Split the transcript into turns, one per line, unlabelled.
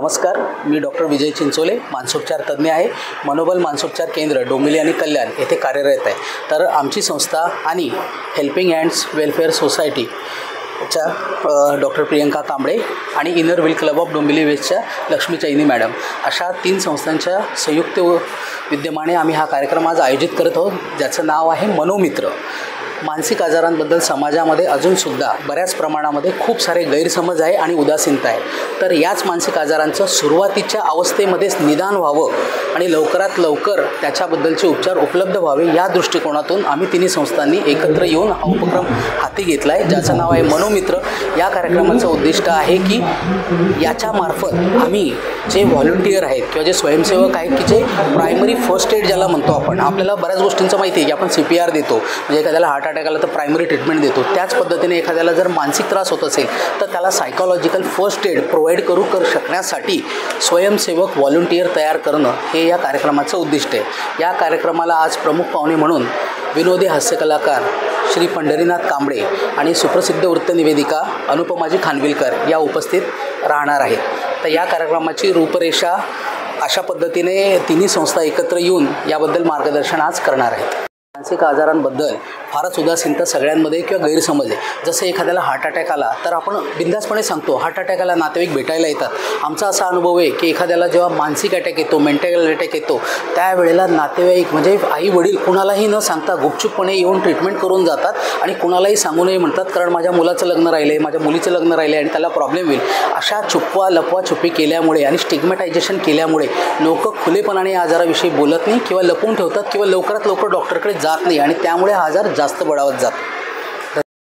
नमस्कार, मी डॉक्टर विजय चिंचोले, मानसोपचार तज्ञ आहे. मनोबल मानसोपचार केंद्र डोंबिवली आणि कल्याण येथे कार्यरत आहे. तर आमची संस्था आणि हेल्पिंग हँड्स वेलफेअर सोसायटीच्या डॉक्टर प्रियंका कांबळे आणि inner wheel club of Dombivli वेस्टच्या लक्ष्मी चैनी मॅडम अशा 3 संस्थांच्या संयुक्त विद्यमाने आम्ही हा कार्यक्रम आज आयोजित करत आहोत, ज्याचं नाव आहे मनोमित्र. मानसिक आजारांबद्दल समाजामध्ये अजूनसुद्धा बऱ्याच प्रमाणामध्ये खूप सारे गैरसमज आहे आणि उदासीनता आहे. तर याच मानसिक आजारांचं सुरुवातीच्या अवस्थेमध्येच निदान व्हावं आणि लवकरात लवकर त्याच्याबद्दलचे उपचार उपलब्ध व्हावे, या दृष्टिकोनातून आम्ही तिन्ही संस्थांनी एकत्र येऊन हा उपक्रम हाती घेतला आहे, ज्याचं नाव आहे मनोमित्र. या कार्यक्रमाचं उद्दिष्ट आहे की याच्यामार्फत आम्ही जे व्हॉलंटियर आहेत किंवा जे स्वयंसेवक आहेत की जे प्रायमरी फर्स्ट एड ज्याला म्हणतो आपण, आपल्याला बऱ्याच गोष्टींचं माहिती आहे की आपण CPR देतो, म्हणजे एखाद्याला हार्ट अटॅक आला तर प्रायमरी ट्रीटमेंट देतो. त्याच पद्धतीने एखाद्याला जर मानसिक त्रास होत असेल तर त्याला सायकॉलॉजिकल फर्स्ट एड प्रोव्हाइड करू शकण्यासाठी स्वयंसेवक व्हॉलंटियर तयार करणं हे या कार्यक्रमाचं उद्दिष्ट आहे. या कार्यक्रमाला आज प्रमुख पाहुणे म्हणून विनोदी हास्यकलाकार श्री पंढरीनाथ कांबळे आणि सुप्रसिद्ध वृत्तनिवेदिका अनुपमाजी खानविलकर या उपस्थित राहणार आहेत. तर या कार्यक्रमाची रूपरेषा अशा पद्धतीने तिन्ही संस्था एकत्र येऊन याबद्दल मार्गदर्शन आज करणार आहेत. मानसिक आजारांबद्दल फारच उदासीनता सगळ्यांमध्ये किंवा गैरसमज आहे. जसं एखाद्याला हार्ट अटॅक आला तर आपण बिंदासपणे सांगतो, हार्ट अटॅकाला नातेवाईक भेटायला येतात. आमचा असा अनुभव आहे की एखाद्याला जेव्हा मानसिक अटॅक येतो, मेंटल अटॅक येतो, त्यावेळेला नातेवाईक म्हणजे आई वडील कुणालाही न सांगता गुपचूपपणे येऊन ट्रीटमेंट करून जातात आणि कुणालाही सांगू नये म्हणतात, कारण माझ्या मुलाचं लग्न राहिलं आहे, माझ्या मुलीचं लग्न राहिलं आहे आणि त्याला प्रॉब्लेम होईल. अशा लपवाछुपी केल्यामुळे आणि स्टिग्मॅटायझेशन केल्यामुळे लोक खुलेपणाने या आजाराविषयी बोलत नाही किंवा लपवून ठेवतात किंवा लवकरात लवकर डॉक्टरकडे जात नाही आणि त्यामुळे हा आजार जास्त बळावत जातो.